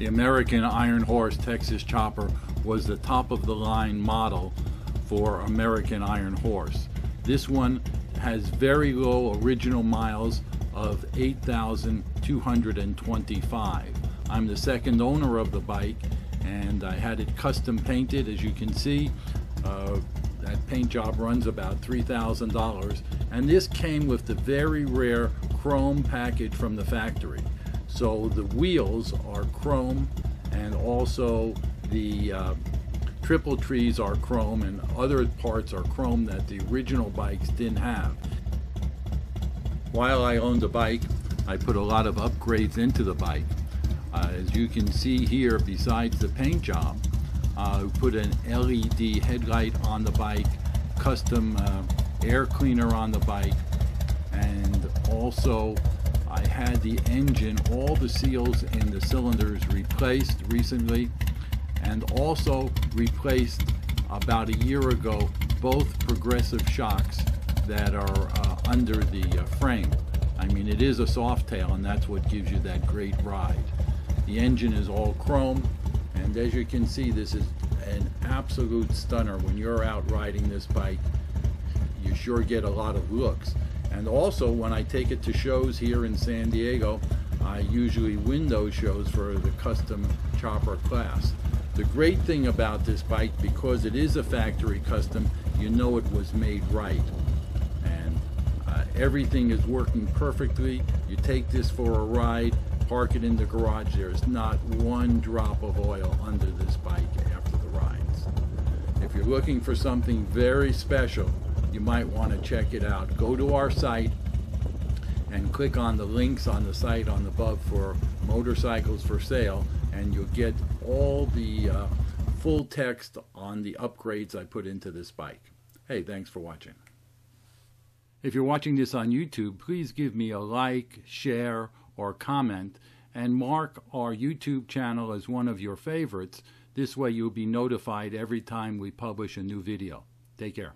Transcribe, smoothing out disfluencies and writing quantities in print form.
The American IronHorse Texas Chopper was the top-of-the-line model for American IronHorse. This one has very low original miles of 8,225. I'm the second owner of the bike, and I had it custom painted. As you can see, that paint job runs about $3,000, and this came with the very rare chrome package from the factory. So the wheels are chrome, and also the triple trees are chrome, and other parts are chrome that the original bikes didn't have. While I owned the bike, I put a lot of upgrades into the bike. As you can see here, besides the paint job, we put an LED headlight on the bike, custom air cleaner on the bike, and also I had the engine, all the seals in the cylinders replaced recently, and also replaced about a year ago both progressive shocks that are under the frame. I mean, it is a soft tail, and that's what gives you that great ride. The engine is all chrome, and as you can see, this is an absolute stunner. When you're out riding this bike, you sure get a lot of looks. And also, when I take it to shows here in San Diego, I usually win those shows for the custom chopper class. The great thing about this bike, because it is a factory custom, you know it was made right. And everything is working perfectly. You take this for a ride, park it in the garage, there's not one drop of oil under this bike after the rides. If you're looking for something very special, you might want to check it out. Go to our site and click on the links on the site on the above for motorcycles for sale, and you'll get all the full text on the upgrades I put into this bike. Hey, thanks for watching. If you're watching this on YouTube, please give me a like, share, or comment, and mark our YouTube channel as one of your favorites. This way you'll be notified every time we publish a new video. Take care.